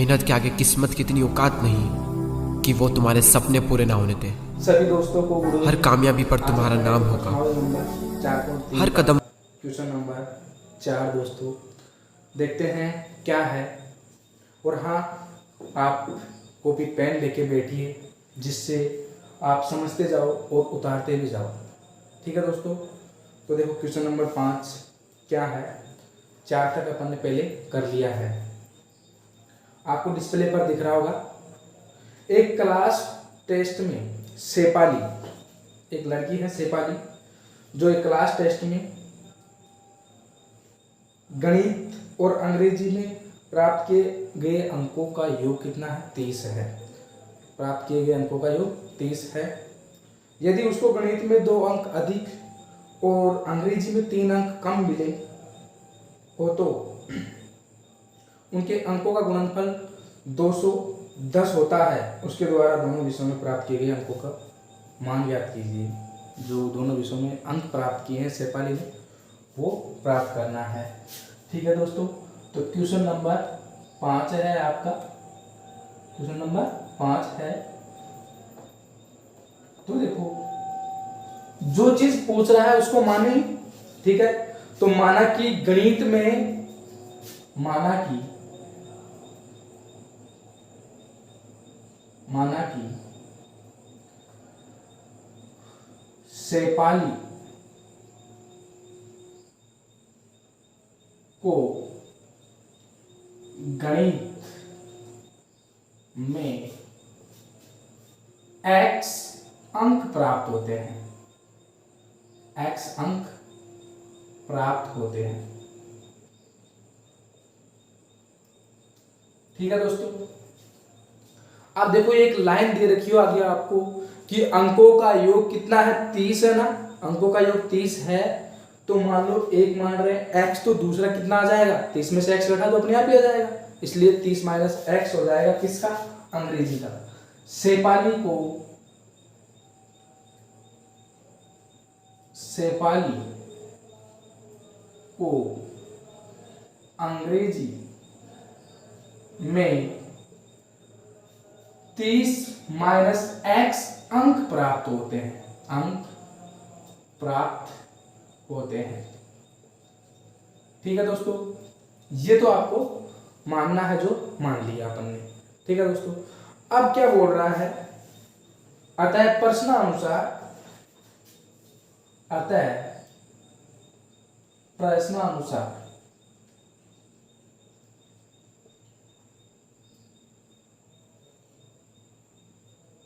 मेहनत के आगे किस्मत की इतनी औकात नहीं कि वो तुम्हारे सपने पूरे ना होने दे। सभी दोस्तों को हर कामयाबी पर तुम्हारा नाम होगा। हर कदम। क्वेश्चन नंबर 4 दोस्तों, देखते हैं क्या है। और हाँ, आप कॉपी पेन लेके बैठिए जिससे आप समझते जाओ और उतारते भी जाओ। ठीक है दोस्तों, तो देखो क्वेश्चन नंबर 5 क्या है। 4 तक अपन ने पहले कर लिया है, आपको डिस्प्ले पर दिख रहा होगा। एक क्लास टेस्ट में शेफाली, एक लड़की है शेफाली, जो एक क्लास टेस्ट में गणित और अंग्रेजी में प्राप्त किए गए अंकों का योग कितना है? 30 है। प्राप्त किए गए अंकों का योग 30 है। यदि उसको गणित में 2 अंक अधिक और अंग्रेजी में 3 अंक कम मिले हो तो उनके अंकों का गुणनफल 210 होता है। उसके द्वारा दोनों विषयों में प्राप्त किए गए अंकों का मान ज्ञात कीजिए। जो दोनों विषयों में अंक प्राप्त किए हैं शेफाली ने, वो प्राप्त करना है। ठीक है दोस्तों, तो क्वेश्चन नंबर 5 है आपका। क्वेश्चन नंबर 5 है, तो देखो जो चीज पूछ रहा है उसको माने। ठीक है, तो माना कि गणित में, माना कि शेफाली को गणित में x अंक प्राप्त होते हैं। x अंक प्राप्त होते हैं। ठीक है दोस्तों, अब देखो एक लाइन दे रखी हो आगे आपको कि अंकों का योग कितना है? 30 है ना। अंकों का योग 30 है, तो मान लो एक मान रहे हैं x, तो दूसरा कितना आ जाएगा? 30 में से x घटा तो अपने आप ही आ जाएगा, इसलिए 30 माइनस x हो जाएगा किसका? अंग्रेजी का। शेफाली को अंग्रेजी में 30 माइनस x अंक प्राप्त होते हैं। अंक प्राप्त होते हैं। ठीक है दोस्तों, ये तो आपको मानना है, जो मान लिया अपन ने। ठीक है दोस्तों, अब क्या बोल रहा है? अतः प्रश्नानुसार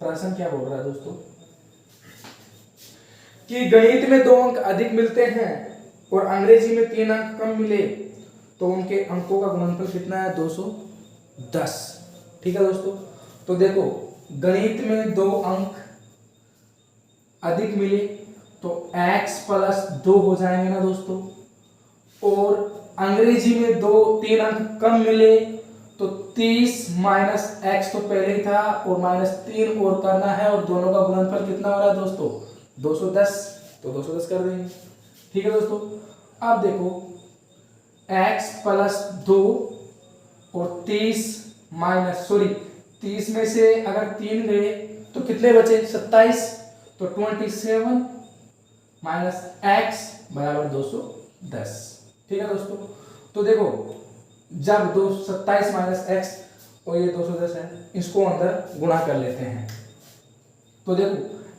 प्रश्न क्या बोल रहा है दोस्तों कि गणित में 2 अंक अधिक मिलते हैं और अंग्रेजी में 3 अंक कम मिले तो उनके अंकों का गुणनफल कितना है? 210। ठीक है दोस्तों, तो देखो गणित में 2 अंक अधिक मिले तो x प्लस 2 हो जाएंगे ना दोस्तों, और अंग्रेजी में 3 अंक कम मिले तो 30 माइनस x तो पहले ही था और माइनस 3 और करना है, और दोनों का गुणनफल कितना हो रहा है दोस्तों? 210, तो 210 कर देंगे। ठीक है दोस्तों, अब देखो x प्लस 2 और 30 में से अगर 3 गए तो कितने बचे? 27, तो 27 माइनस x बराबर 210। ठीक है दोस्तों, तो देखो जब 27 माइनस एक्स और ये 210 है, इसको अंदर गुणा कर लेते हैं। तो देखो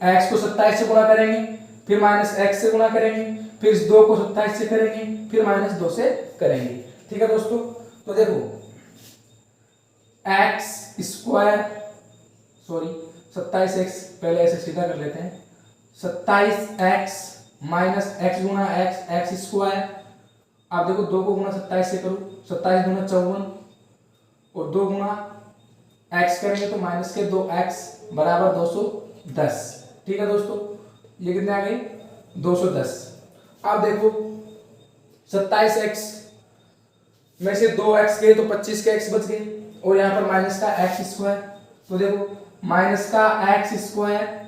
x को 27 से गुणा करेंगे, फिर माइनस एक्स से गुणा करेंगे, फिर इस 2 को 27 से करेंगे, फिर माइनस 2 से करेंगे। ठीक है दोस्तों, तो देखो x स्क्वायर, 27x, पहले ऐसे सीधा कर लेते हैं। 27x माइनस x गुणा x स्क्वायर। आप देखो 2 को गुणा 27 से करो, 27 गुणा 54 और 2 गुणा x करेंगे तो माइनस के 2x बराबर 210। ठीक है दोस्तों, ये कितने आ गए? 210। अब देखो 27x में से 2x गए तो 25 के x बच गए, और यहाँ पर माइनस का x स्क्वायर। तो देखो माइनस का x स्क्वायर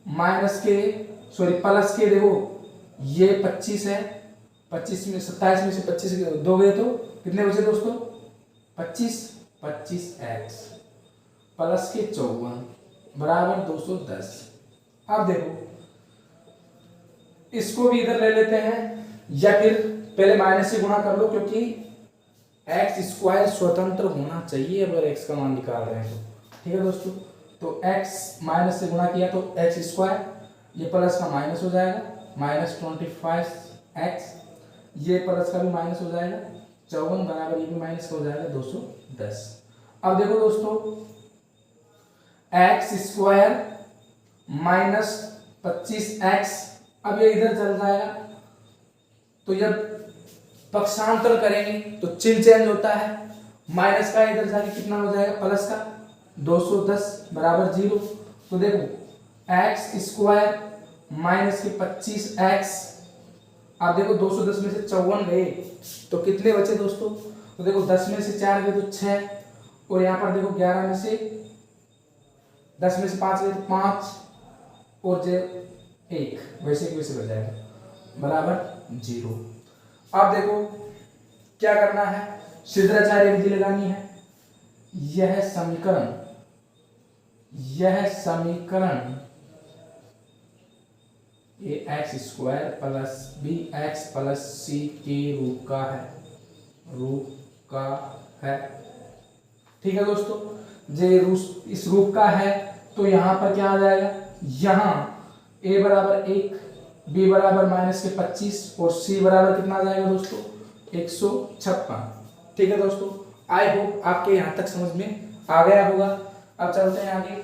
माइनस के प्लस के, देखो ये 25 है, 25 में 27 में से 25 2 गए तो कितने बचे दोस्तों? 25। 25x प्लस के 54 बराबर 210। अब देखो इसको भी इधर ले लेते हैं, या फिर पहले माइनस से गुणा कर लो, क्योंकि एक्स स्क्वायर स्वतंत्र होना चाहिए अगर एक्स का मान निकाल रहे हैं तो। ठीक है दोस्तों, तो एक्स माइनस से गुणा किया तो एक्स स्क्वायर, ये प्लस का माइनस हो जाएगा -25x, ये प्लस का भी माइनस हो जाएगा 54 बराबर ये भी माइनस का हो जाएगा 210। अब देखो दोस्तों एक्स स्क्वायर माइनस 25x, अब ये इधर चल जाएगा, तो जब पक्षांतर करेंगे तो चिन्ह चेंज होता है, माइनस का इधर जाके कितना हो जाएगा प्लस का 210 बराबर 0। तो देखो एक्स स्क्वायर माइनस के 25x, आप देखो 210 में से 54 गए तो कितने बचे दोस्तों, तो देखो 10 में से 4 गए तो 6, और यहाँ पर देखो 11 में से 10 में से 5 गए तो 5, और जो 1 वैसे की वैसे बच जाएगा बराबर 0। अब देखो क्या करना है, छिद्राचार्य विधि लगानी है। यह समीकरण ये x square plus b x plus c के रूप का है। ठीक है दोस्तों, इस रूप का है, तो यहाँ पर क्या आ जाएगा, यहाँ a बराबर 1, b बराबर माइनस के 25 और c बराबर कितना आ जाएगा दोस्तों 156। ठीक है दोस्तों, आई होप आपके यहाँ तक समझ में आ गया होगा। अब चलते हैं आगे,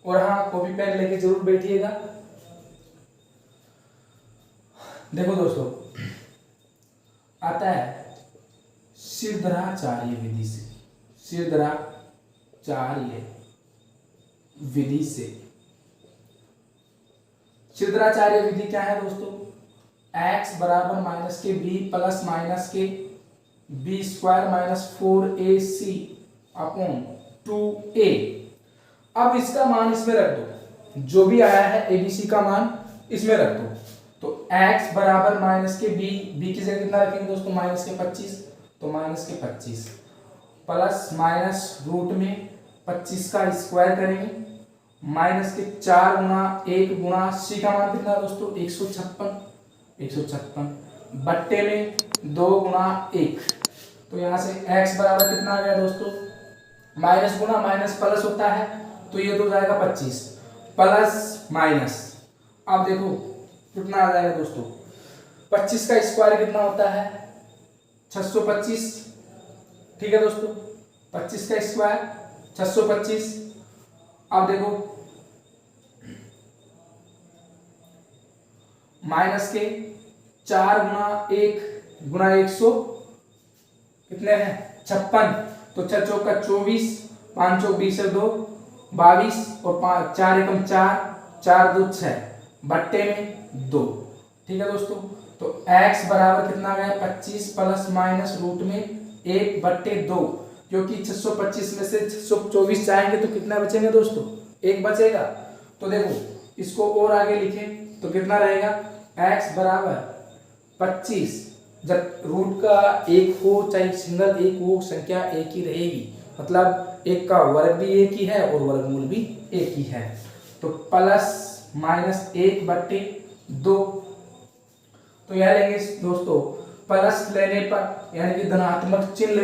और हाँ कॉपी पेन लेके जरूर बैठिएगा। देखो दोस्तों आता है छिद्राचार्य विधि से, छिद्राचार्य विधि क्या है दोस्तों, x बराबर माइनस के b प्लस माइनस के b square minus 4ac upon 2a। अब इसका मान इसमें रख दो, जो भी आया है abc का मान इसमें रख दो। तो x बराबर माइनस के b की जगह कितना रखेंगे दोस्तों माइनस के 25, तो माइनस के 25 प्लस माइनस रूट में 25 का स्क्वायर करेंगे, माइनस के 4 गुना 1 गुना c का मान कितना दोस्तों 156 बट्टे में 2 गुना 1। तो यहाँ से x बराबर कितना आ गया दोस्तों, माइनस गुना माइनस प्लस होता है, तो ये तो जाएगा 25 प्लस माइनस। अब देखो कितना आ जाएगा दोस्तों, 25 का स्क्वायर कितना होता है 625। ठीक है दोस्तों, 25 का स्क्वायर 625। अब देखो माइनस के 4 गुना 1 गुना 100 कितने हैं 56, तो 6 चौका 24, 5 चौक 20 2 22 और 4 एकम 4, 4 2 6 बट्टे में 2। ठीक है दोस्तों, तो x बराबर कितना गया 25 प्लस माइनस रूट में 1 बट्टे 2, क्योंकि 625 में से 624 जाएंगे तो कितना बचेंगे दोस्तों 1 बचेगा। तो देखो इसको और आगे लिखें तो कितना रहेगा x बराबर 25, जब रूट का 1 हो चाहे सिंगल 1 हो संख्या एक ही रहेगी, मतलब 1 का वर्ग भी एक ही है और वर्गमूल भी एक ही है। तो प्लस माइनस 1 बट्टे 2, तो यह लेंगे दोस्तों प्लस लेने पर यानी कि धनात्मक चिन्ह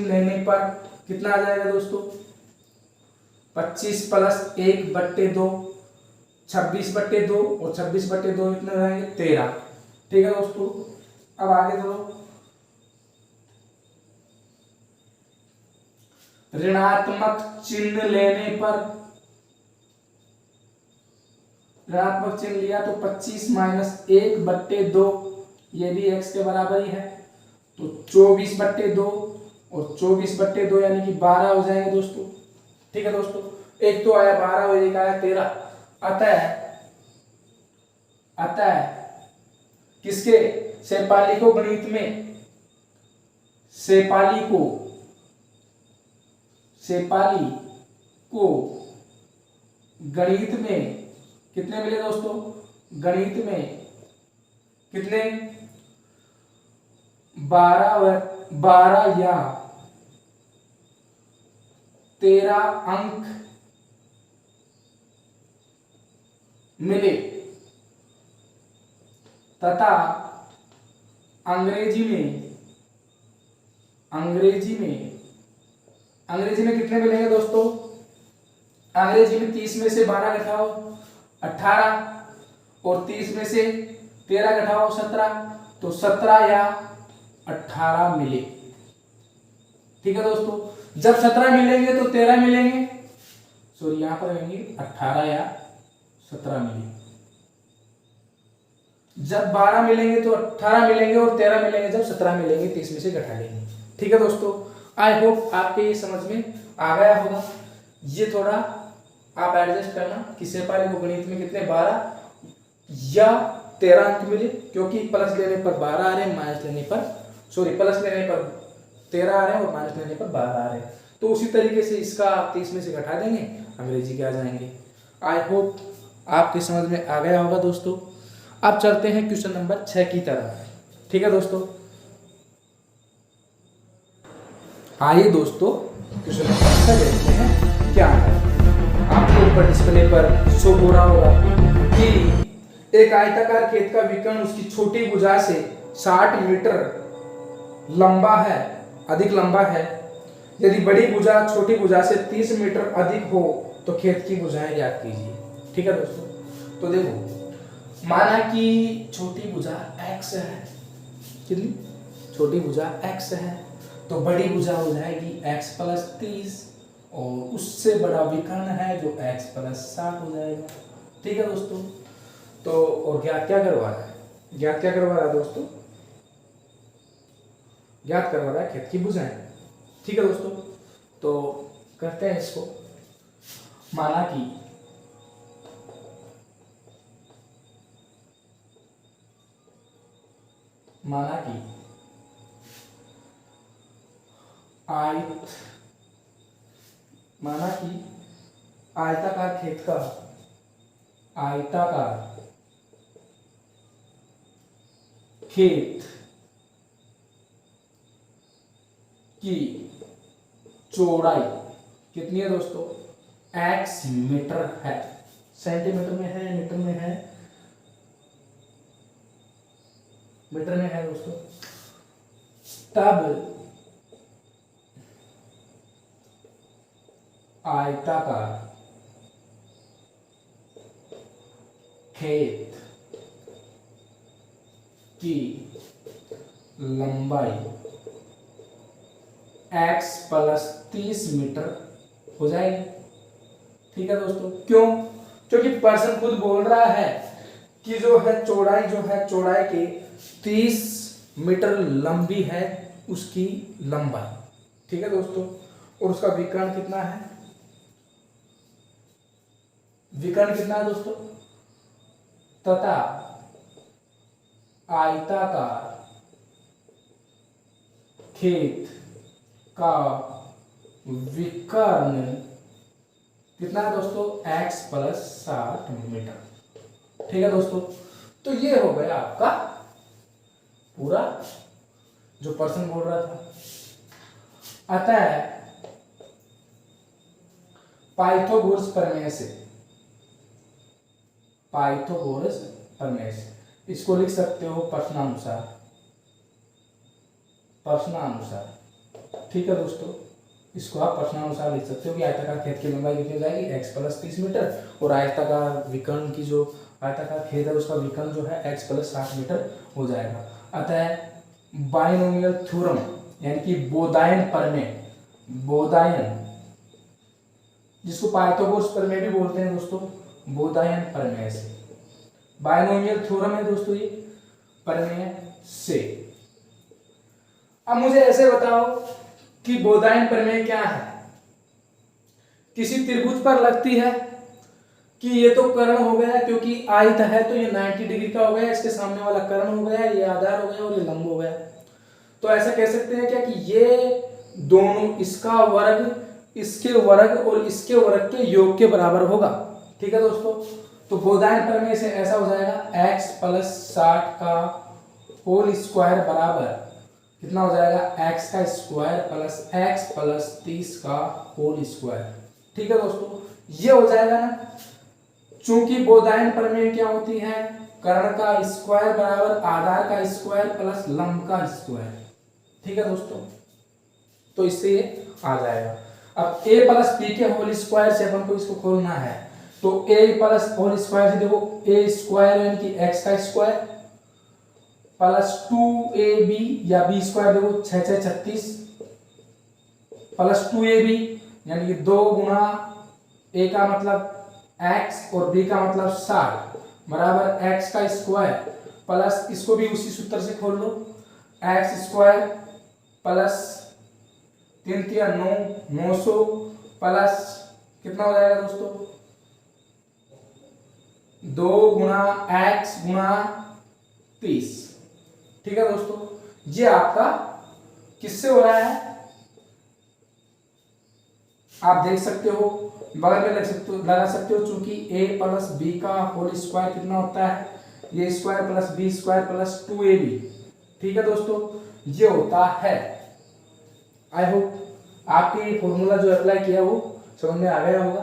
लेने पर कितना आ जाएगा दोस्तों 25 प्लस 1 बट्टे 2 26 बट्टे 2 और 26 बट्टे 2 कितने रहेंगे 13। ठीक है दोस्तों, अब आगे चलो, ऋणात्मक चिन्ह लिया तो 25 माइनस 1 बट्टे 2, ये भी x के बराबर ही है, तो 24 बट्टे 2 और 24 बट्टे 2 यानी कि 12 हो जाएंगे दोस्तों। ठीक है दोस्तों, एक तो आया 12 और एक आया 13। अतः किसके शेफाली को गणित में शेफाली को गणित में कितने मिले दोस्तों, गणित में कितने 12 व 12 या 13 अंक मिले तथा अंग्रेजी में कितने मिलेंगे दोस्तों? अंग्रेजी में 30 में से 12 घटाओ 18 और 30 में से 13 घटाओ 17, तो 17 या 18 मिले। ठीक है दोस्तों, जब 17 मिलेंगे तो 13 मिलेंगे, सॉरी यहां पर आएंगे 18 या 17 मिलेंगे। जब 12 मिलेंगे तो 18 मिलेंगे और 13 मिलेंगे जब 17 मिलेंगे, 30 में से घटा लेंगे। ठीक है दोस्तों, आई होप आपके ये समझ में आ गया होगा। ये थोड़ा आप एडजस्ट करना कि शेफाली को गणित में कितने 12 या 13 अंक मिले, क्योंकि प्लस लेने पर 12 आ रहे हैं, माइनस लेने पर प्लस लेने पर 13 आ रहे हैं और माइनस लेने पर 12 आ रहे हैं। तो उसी तरीके से इसका 30 में से घटा देंगे, अंग्रेजी के आ जाएंगे। आई होप आपके समझ में आ गया होगा दोस्तों। अब चलते हैं क्वेश्चन नंबर 6 की तरफ। ठीक है दोस्तों, आइए दोस्तों क्वेश्चन नंबर 6 देखते हैं क्या है। आपके ऊपर डिस्प्ले पर शो हो रहा होगा कि एक आयताकार खेत का विकर्ण उसकी छोटी भुजा से 60 मीटर लंबा है, अधिक लंबा है। यदि बड़ी भुजा छोटी भुजा से 30 मीटर अधिक हो तो खेत की भुजाएं ज्ञात कीजिए। ठीक है दोस्तों, तो देखो माना कि छोटी भुजा x है, कितनी छोटी भुजा x है, तो बड़ी भुजा हो जाएगी x प्लस 30 और उससे बड़ा विकर्ण है जो x प्लस 60 हो जाएगा। ठीक है दोस्तों, तो और ज्ञात क्या करवा रहा है? ज्ञात क्या करवा रहा है दोस्तों? ज्ञात करवा रहा है खेत की भुजाएं। ठीक है दोस्तों, तो करते हैं इसको। माना कि आयताकार खेत का खेत की चौड़ाई कितनी है दोस्तों? x मीटर है। सेंटीमीटर में है, मीटर में है, मीटर में है दोस्तों। तब आयताकार खेत की लंबाई x प्लस 30 मीटर हो जाएगी। ठीक है दोस्तों, क्यों? क्योंकि पर्सन खुद बोल रहा है कि जो है चौड़ाई के 30 मीटर लंबी है उसकी लंबाई। ठीक है दोस्तों, और उसका विकर्ण कितना है? विकर्ण कितना है दोस्तों? तथा आयताकार खेत का विकर्ण कितना है दोस्तों? x plus 60 metre. ठीक है दोस्तों, तो ये हो गया आपका पूरा जो पर्सन बोल रहा था। अतः पाइथागोरस प्रमेय से इसको लिख सकते हो प्रश्नानुसार। ठीक है दोस्तों, इसको आप प्रश्नानुसार लिख सकते हो कि आयताकार खेत की लंबाई कितनी हो जाएगी? x प्लस 30 मीटर, और आयताकार विकर्ण की जो आयताकार खेत है उसका विकर्ण जो है x प्लस 60 मीटर हो जाएगा। अतः बाइनोमियल थ्योरम यानी कि बोधायन जिसको पाइथागोरस प्रमेय भी बोलते हैं दोस्तों, बोधायन प्रमेय से, बाइनोमियल थ्योरम है दोस्तों ये प्रमेय से। अब मुझे ऐसे बताओ कि बोधायन प्रमेय क्या है? किसी त्रिभुज पर लगती है कि ये तो कर्ण हो गया क्योंकि आयत है तो ये 90 डिग्री का हो गया, इसके सामने वाला कर्ण हो गया, ये आधार हो गया और ये लंब हो गया। तो ऐसा कह सकते हैं क्या कि ये दोनों, इसका वर्ग इसके वर्ग और इसके वर्ग के योग के बराबर होगा। ठीक है दोस्तों, तो बोधायन प्रमेय से ऐसा हो जाएगा x प्लस 60 का होल स्क्वायर बराबर कितना हो जाएगा x का स्क्वायर प्लस x प्लस 30 का होल स्क्वायर। ठीक है दोस्तों, ये हो जाएगा ना। चूंकि बोधायन प्रमेय क्या होती है, कर्ण का स्क्वायर बराबर आधार का स्क्वायर प्लस लंब का स्क्वायर। ठीक है दोस्तों, तो इससे ये आ जाएगा। अब a प्लस बी के होल स्क्वायर से अपन को इसको खोलना है, तो a प्लस होल स्क्वायर से देखो a स्क्वायर यानी कि x का स्क्वायर प्लस 2ab या b स्क्वायर, देखो 6 6 36 प्लस 2ab यानी कि 2 गुना a का मतलब x और b का मतलब 60 बराबर x का स्क्वायर प्लस, इसको भी उसी सूत्र से खोल लो, x स्क्वायर प्लस 3 3 9 900 प्लस कितना हो जाएगा दोस्तों, 2 गुना x गुना 30। ठीक है दोस्तों, ये आपका किससे हो रहा है आप देख सकते हो, बगल में लगा सकते हो, चूंकि a प्लस बी का होल स्क्वायर कितना होता है, ये square plus B square plus 2ab। ठीक है दोस्तों, ये होता है। आई होप आपके फॉर्मूला जो अप्लाई किया वो समझ में आ गया होगा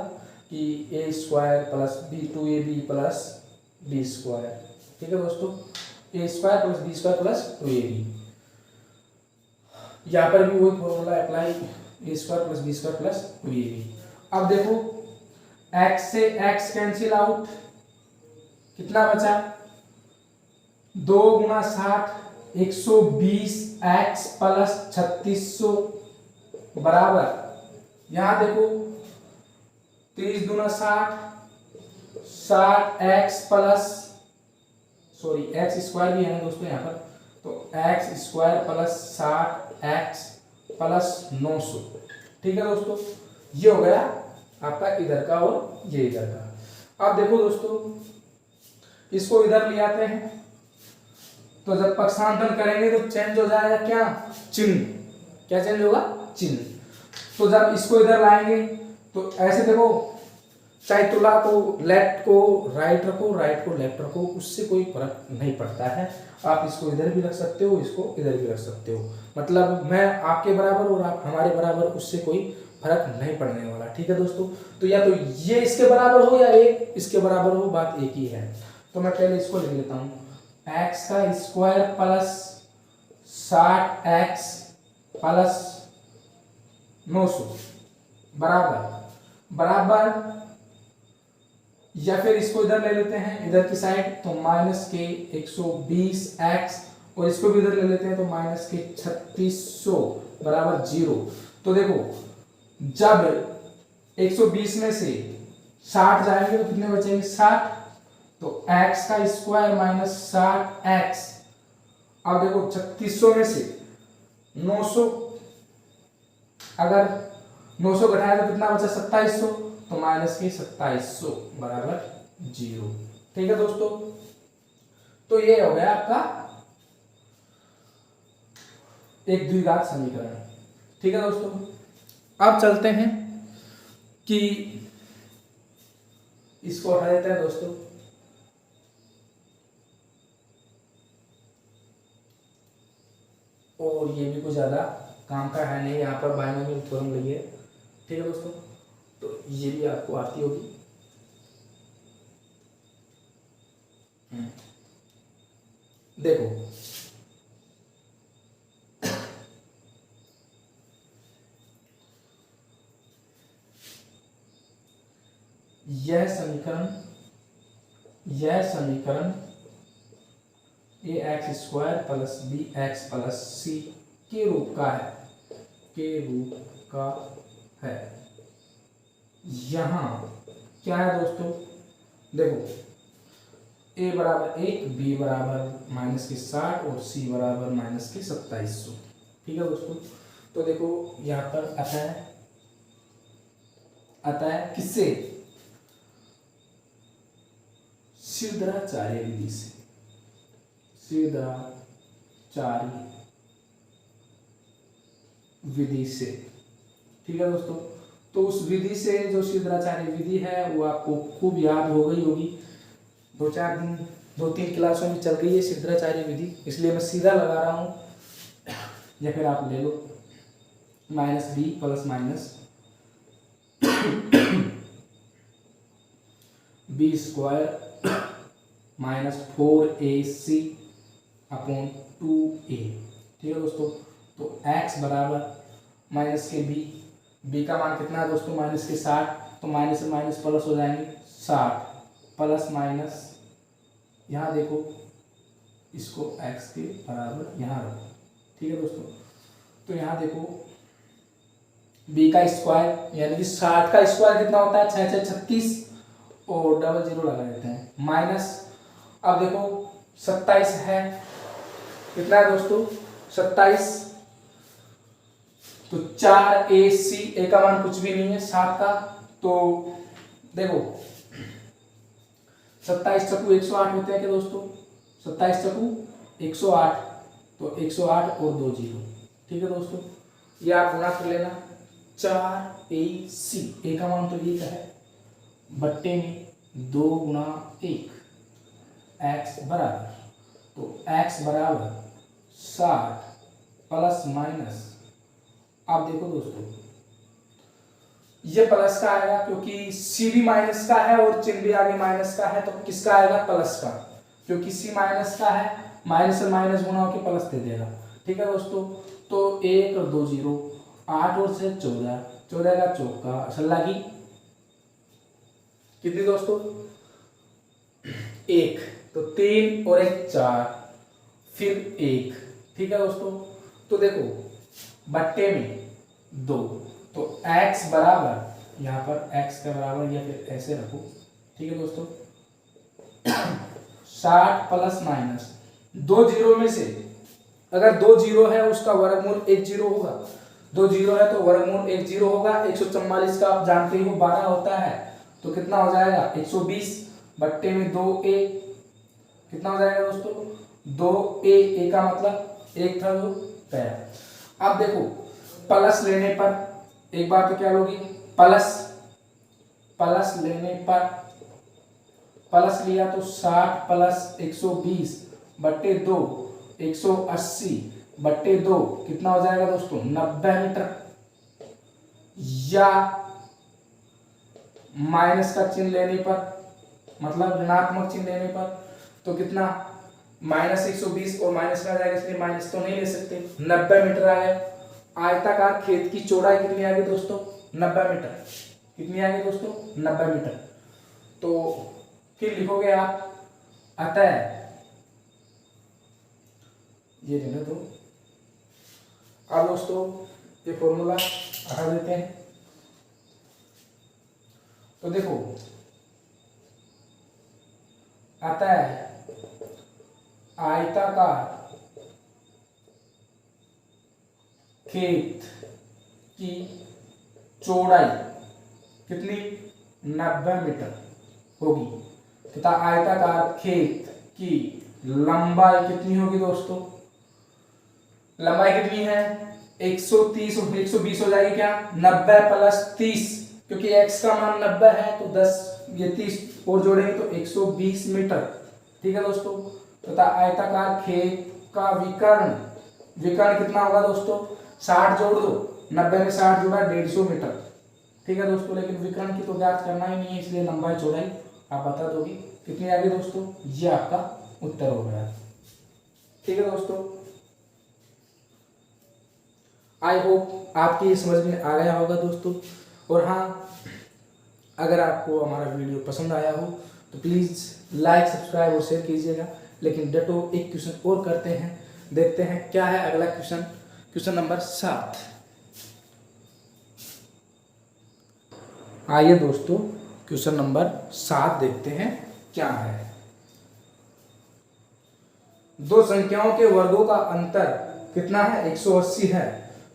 कि a square plus B 2ab plus B square. ठीक है दोस्तों, a square plus B square plus 2ab, यहाँ पर भी वही formula apply, a square plus B square plus 2ab। अब देखो x से x कैंसिल आउट, कितना बचा, 2 गुना 60 120 x प्लस 3600 बराबर, यहां देखो 30 गुना 60 x plus, sorry x square भी है ना दोस्तों यहाँ पर, तो x square plus 60x plus 900। ठीक है दोस्तों, ये हो गया आपका इधर का और ये इधर का। अब देखो दोस्तों, इसको इधर ले आते हैं, तो जब पक्षांतरण करेंगे तो चेंज हो जाएगा क्या, चिन्ह। क्या चेंज होगा, चिन्ह। तो जब इसको इधर लाएंगे तो ऐसे देखो, चाहे तुला को लेफ्ट को राइट रखो, राइट को लेफ्ट रखो, उससे कोई फर्क नहीं पड़ता है। आप इसको इधर भी रख सकते हो, इसको इधर भी रख सकते हो, मतलब मैं आपके बराबर और आप हमारे बराबर, उससे कोई फर्क नहीं पड़ने वाला। ठीक है दोस्तों, तो या तो ये इसके बराबर हो या ये इसके बराबर हो, बात एक ही है। तो मैं पहले इसको लिख लेता हूँ, x का स्क्वायर प्लस 60x प्लस 900 बराबर, या फिर इसको इधर ले लेते हैं इधर की साइड, तो माइनस के 120x, और इसको भी इधर ले लेते हैं तो माइनस के 3600 बराबर 0। तो देखो जब 120 में से 60 जाएंगे तो कितने बचेंगे, 60, तो x का स्क्वायर माइनस 60x। अब देखो 3600 में से 900, अगर 900 घटाया तो कितना बचा, 2700, तो माइनस के 2700 बराबर 0। ठीक है दोस्तों, तो ये हो गया आपका एक द्विघात समीकरण। ठीक है दोस्तों, अब चलते हैं कि इसको हटा देते हैं दोस्तों, और ये भी कुछ ज्यादा काम का है नहीं, यहाँ पर बायनोमियल थ्योरम लगी है। ठीक है दोस्तों, तो ये भी आपको आती होगी। देखो यह समीकरण ax square plus b x plus c के रूप का है। यहां क्या है दोस्तों, देखो a बराबर 1, b बराबर माइनस के 60 और c बराबर माइनस के 2700। ठीक है दोस्तों, तो देखो यहाँ पर आता है किससे, सिद्धाचार्य विधि से, सिद्धाचार्य विधि से। ठीक है दोस्तों, तो उस विधि से, जो सिद्धाचार्य विधि है वो आपको खूब याद हो गई होगी, 2-3 क्लासों में चल गई है सिद्धाचार्य विधि, इसलिए मैं सीधा लगा रहा हूँ। या फिर आप ले लो minus b plus minus b square minus 4ac upon 2a। ठीक है दोस्तों, तो x बराबर माइनस के b का मान कितना है दोस्तों, माइनस के 60, तो माइनस से माइनस प्लस हो जाएंगे 60 प्लस माइनस, यहाँ देखो इसको x के बराबर यहाँ रखो। ठीक है दोस्तों, तो यहाँ देखो b का स्क्वायर यानी कि 60 का स्क्वायर कितना होता है 6 6 36 और डबल जीरो लगा देते हैं माइनस, अब देखो 27 है, कितना है दोस्तों 27, तो 4ac, a का मान कुछ भी नहीं है 7 का, तो देखो 27 चक्कू 108 होते हैं क्या दोस्तों, 27 चक्कू 108, तो 108 और 2 जीरो। ठीक है दोस्तों, ये आप गुणा कर लेना 4ac, a का मान तो 1 है, बट्टे में 2 गुणा 1, x बराबर, तो x बराबर 60 प्लस माइनस, आप देखो दोस्तों ये प्लस का आएगा क्योंकि c भी माइनस का है और चिन्ह भी आगे माइनस का है, तो किसका आएगा प्लस का, क्योंकि c माइनस का है, माइनस से माइनस गुना होकर प्लस दे देगा। ठीक है दोस्तों, तो 1 और 2 जीरो, 8 और 6 14, 14 का चौका 16 की कितनी दोस्तों 1, तो 3 और 1 4, फिर 1। ठीक है दोस्तों, तो देखो बट्टे में 2, तो x बराबर यहाँ पर x के बराबर या फिर ऐसे रखो। ठीक है दोस्तों 60 प्लस माइनस 2 जीरो में से अगर 2 जीरो है उसका वर्गमूल 1 जीरो होगा, 2 जीरो है तो वर्गमूल 1 जीरो होगा। 144 का आप जानते ही हो 12 होता है, तो कितना हो जाएगा 120 बट्टे में 2a, कितना हो जाएगा दोस्तों 2a, a का मतलब 1 था जो गया। अब देखो प्लस लेने पर एक बार तो क्या लोगी, प्लस लेने पर प्लस लिया तो 60 प्लस 120 बट्टे 2 180 बट्टे 2 कितना हो जाएगा दोस्तों 90 मीटर, या माइनस का चिन्ह लेने पर मतलब ऋणात्मक चिन्ह लेने पर तो कितना माइनस 120 और माइनस का जाएगा, इसलिए माइनस तो नहीं ले सकते, 90 मीटर आ गया। आयताकार खेत की चौड़ाई कितनी आ गई दोस्तों 90 मीटर, कितनी आ गई दोस्तों 90 मीटर। तो फिर लिखोगे आप अतः, ये लेना तो अब दोस्तों ये फॉर्मूला हटा देते हैं, तो देखो अतः आयताकार खेत की चौड़ाई कितनी 90 मीटर होगी तथा आयताकार खेत की लंबाई कितनी होगी दोस्तों, लंबाई कितनी है 130 और 120 हो जाएगी क्या 90 प्लस 30, क्योंकि x का मान 90 है तो 10 ये 30 और जोड़ेंगे तो 120 मीटर। ठीक है दोस्तों, तथा आयताकार खेत का विकर्ण कितना होगा दोस्तों 60 जोड़ दो, 90 में 60 जोड़ा 150 मीटर। ठीक है दोस्तों, लेकिन विकर्ण की तो ज्ञात करना ही नहीं है, इसलिए लंबाई चौड़ाई आप बता दोगे कितनी आ गई दोस्तों, ये आपका उत्तर हो गया। ठीक है दोस्तों, आई होप आपकी ये समझ में आ गया होगा दोस्तों। और हाँ, अगर आपको हमारा वीडियो पसंद आया हो तो प्लीज़ लाइक सब्सक्राइब और शेयर कीजिएगा। लेकिन डटो एक क्वेश्चन और करते हैं, देखते हैं क्या है अगला क्वेश्चन, क्वेश्चन नंबर 7। आइए दोस्तों क्वेश्चन नंबर 7 देखते हैं क्या है। दो संख्याओं के वर्गों का अंतर कितना है 180 है।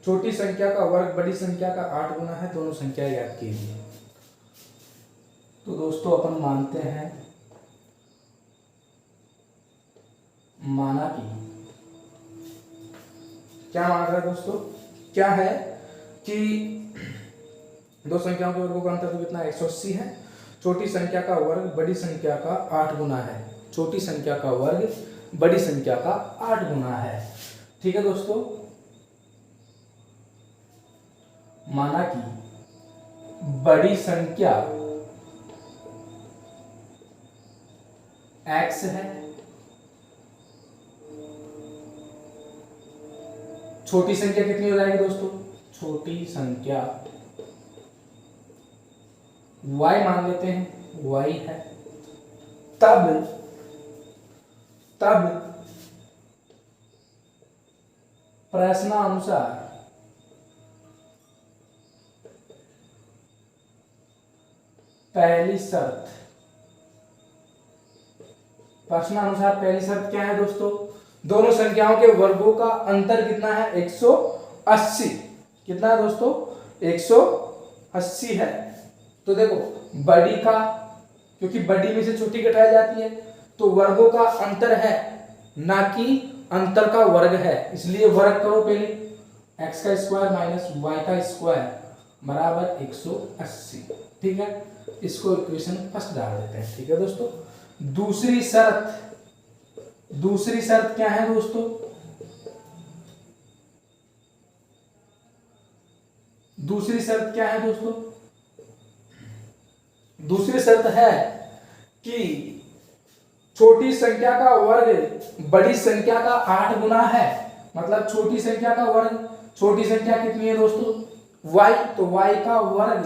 छोटी संख्या का वर्ग बड़ी संख्या का 8 गुना है, दोनों संख्या याद कीजिए। तो दोस्तों अपन मानते हैं, माना कि क्या मान रहा है दोस्तों, क्या है कि दो संख्याओं के वर्गों का अंतर तो कितना 180 है। छोटी संख्या का वर्ग बड़ी संख्या का 8 गुना है, छोटी संख्या का वर्ग बड़ी संख्या का 8 गुना है। ठीक है दोस्तों, माना कि बड़ी संख्या x है, छोटी संख्या कितनी हो जाएगी दोस्तों, छोटी संख्या y मान लेते हैं, y है, तब प्रश्नानुसार पहली शर्त, प्रश्नानुसार पहली शर्त क्या है दोस्तों, दोनों संख्याओं के वर्गों का अंतर कितना है, 180। कितना है दोस्तों, 180 है। तो देखो बड़ी का, क्योंकि बड़ी में से छोटी घटाई जाती है, तो वर्गों का अंतर है, ना कि अंतर का वर्ग है, इसलिए वर्ग करो पहले, x का स्क्वायर माइनस y का स्क्वायर बराबर 180। ठीक है, इसको इक्वेशन फर्स्ट डाल देते हैं। ठीक है दोस्तों, दूसरी शर्त क्या है दोस्तों, दूसरी शर्त क्या है दोस्तों, दूसरी शर्त है कि छोटी संख्या का वर्ग बड़ी संख्या का 8 गुना है। मतलब छोटी संख्या का वर्ग, छोटी संख्या कितनी है दोस्तों, y, तो y का वर्ग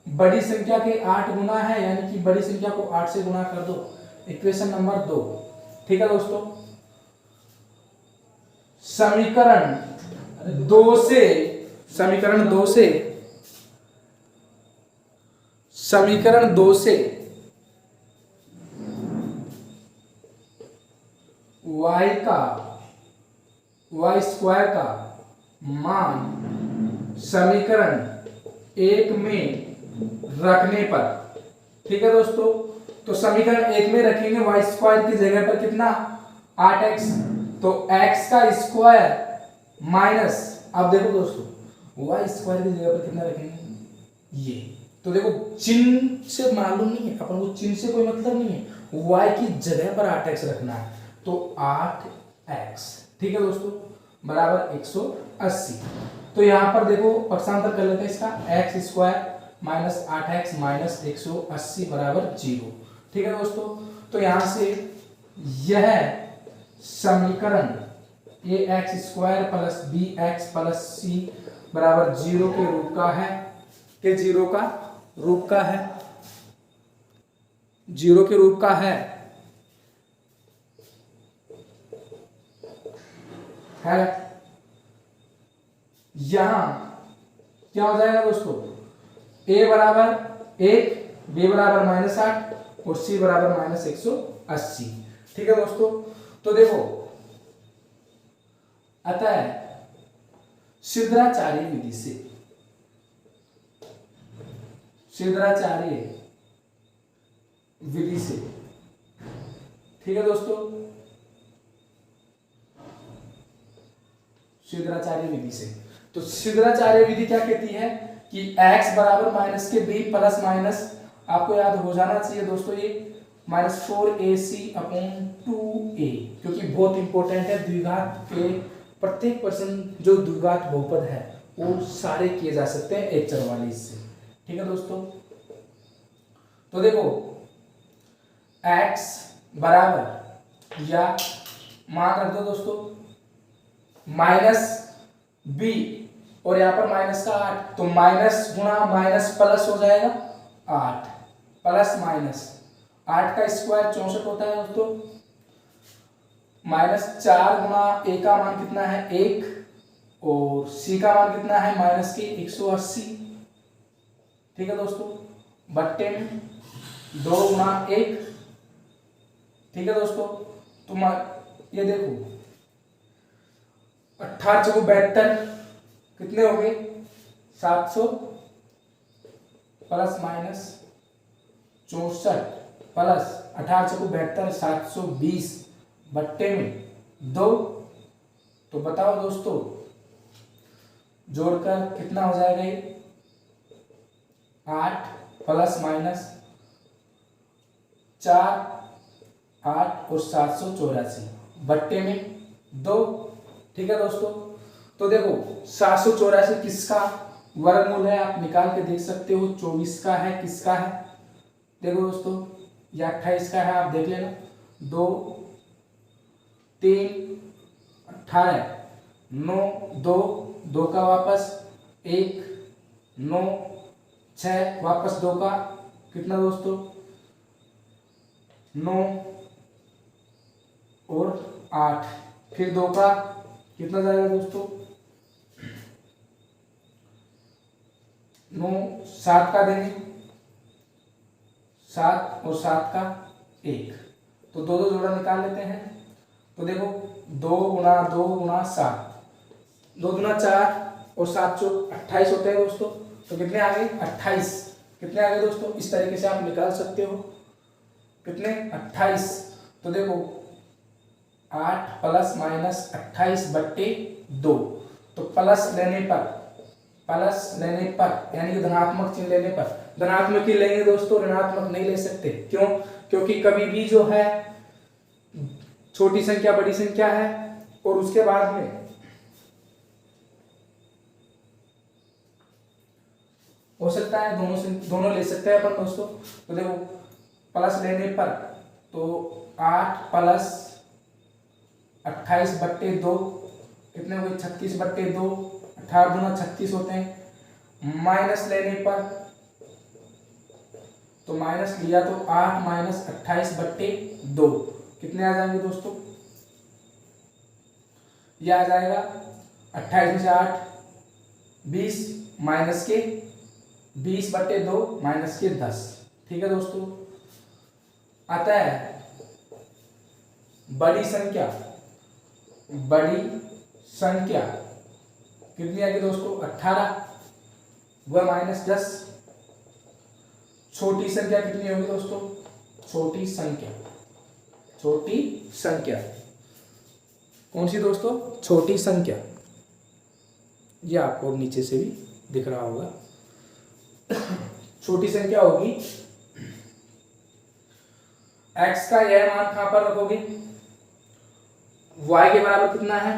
बड़ी संख्या के 8 गुना है, यानी कि बड़ी संख्या को 8 से गुना कर दो। Equation number 2। ठीक है दोस्तों, समीकरण 2 से y स्क्वायर का मान समीकरण 1 में रखने पर, ठीक है दोस्तों, तो समीकरण 1 में रखेंगे y स्क्वायर की जगह पर कितना, 8x, तो x का स्क्वायर माइनस, अब देखो दोस्तों y स्क्वायर की जगह पर कितना रखेंगे, ये, तो देखो चिन्ह से मालूम नहीं है अपन को, चिन्ह से कोई मतलब नहीं है, y की जगह पर 8x रखना है, तो 8x। ठीक है दोस्तों, बराबर 180। तो यहां पर देखो पक्षांतर कर लेते हैं इसका, x square minus 8x minus 180 बराबर 0। ठीक है दोस्तों, तो यहां से यह समीकरण ax square plus bx plus c बराबर 0 के रूप का है, के 0 का रूप का है, 0 के रूप का है यहां क्या हो जाएगा दोस्तों, a बराबर 1, b बराबर -8 और c बराबर -180। ठीक है दोस्तों, तो देखो अतः सिद्धाचार्य विधि से, ठीक है दोस्तों, सिद्धाचार्य विधि से, तो सिद्धाचार्य विधि क्या कहती है कि x बराबर माइनस के b प्लस माइनस, आपको याद हो जाना चाहिए दोस्तों ये -4ac/2a, क्योंकि बहुत इंपॉर्टेंट है, द्विघात के प्रत्येक प्रश्न जो द्विघात बहुपद है वो सारे किए जा सकते हैं एक चर वाले इससे। ठीक है दोस्तों, तो देखो x बराबर, या मान रख दो दोस्तों माइनस b, और यहाँ पर माइनस का 8, तो माइनस गुणा माइनस प्लस हो जाएगा 8 प्लस माइनस, 8 का स्क्वायर 64 होता है दोस्तों, -4 गुणा a का मान कितना है 1, और c का मान कितना है माइनस के 180। ठीक है दोस्तों, बट्टे में 2 गुणा 1। ठीक है दोस्तों, तो ये देखो 18 चौको 72 कितने हो गए 700 प्लस माइनस 64 प्लस 18 चौको 72 720 बट्टे में 2। तो बताओ दोस्तों जोड़कर कितना हो जाएगा ये 8 प्लस माइनस 4 8 और 784 बट्टे में 2। ठीक है दोस्तों, तो देखो 784 किसका वर्गमूल है, आप निकाल के देख सकते हो 24 का है, किसका है, देखो दोस्तों या 28 का है, आप देख लेना। 2 3 18 9 2 2 का वापस 1 9 6 वापस 2 का कितना दोस्तों 9 और 8, फिर 2 का कितना जाएगा दोस्तों 9 7 का देंगे 7 और 7 का 1, तो दो जोड़ा निकाल लेते हैं। तो देखो 2 गुणा 2 गुणा 7, 2 गुना 4 और 7 चौक 28 होते हैं दोस्तों। तो कितने आ गए 28, कितने आ गए दोस्तों, इस तरीके से आप निकाल सकते हो कितने 28। तो देखो 8 प्लस माइनस 28 बट्टे 2, तो प्लस लेने पर यानी कि धनात्मक चिन्ह लेने पर, धनात्मक ही लेंगे दोस्तों, ऋणात्मक नहीं ले सकते। क्यों? क्योंकि कभी भी जो है छोटी संख्या बड़ी संख्या है और उसके बाद में हो सकता है दोनों ले सकते हैं अपन दोस्तों। तो देखो प्लस लेने पर तो 8 प्लस 28 बट्टे 2 कितने हुए 36 बट्टे 2, 18 दूना 36 होते हैं। माइनस लेने पर तो माइनस लिया तो 8 माइनस 28 बट्टे 2 कितने आ जाएंगे दोस्तों, यह आ जाएगा 28 में से 8 20 माइनस के 20 बट्टे 2 माइनस के 10। ठीक है दोस्तों, आता है बड़ी संख्या कितनी आएगी दोस्तों 18 वह माइनस 10। छोटी संख्या कितनी होगी दोस्तों, छोटी संख्या कौन सी दोस्तों, छोटी संख्या, ये आपको नीचे से भी दिख रहा होगा। छोटी संख्या होगी x का यह मान कहां पर रखोगे, y के बराबर कितना है,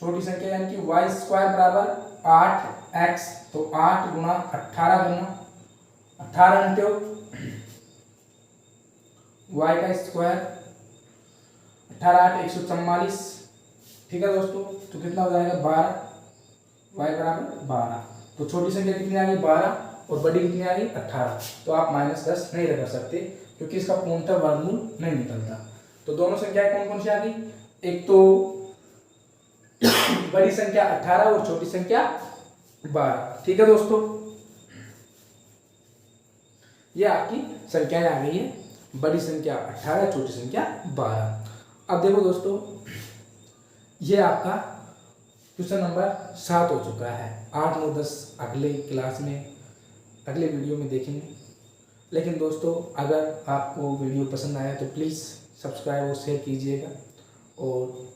छोटी संख्या यानी कि y स्क्वायर बराबर 8x, तो 8 गुना 18 घंटे y का स्क्वायर 18 8 144। ठीक है दोस्तों, तो कितना हो जाएगा 12, y बराबर 12। तो छोटी संख्या कितनी आ गई 12 और बड़ी कितनी आ गई 18। तो आप -10 नहीं रख सकते क्योंकि इसका पूर्णतः वर्गमूल नहीं निकलता। तो दोनों संख्याएं कौन कौन सी आ गई, एक तो बड़ी संख्या 18 और छोटी संख्या 12। ठीक है दोस्तों, ये आपकी संख्याएं आ गई है, बड़ी संख्या 18 छोटी संख्या 12। अब देखो दोस्तों, ये आपका क्वेश्चन नंबर 7 हो चुका है। 8 9 10 अगले क्लास में अगले वीडियो में देखेंगे। लेकिन दोस्तों, अगर आपको वीडियो पसंद आया तो प्लीज़ सब्सक्राइब और शेयर कीजिएगा और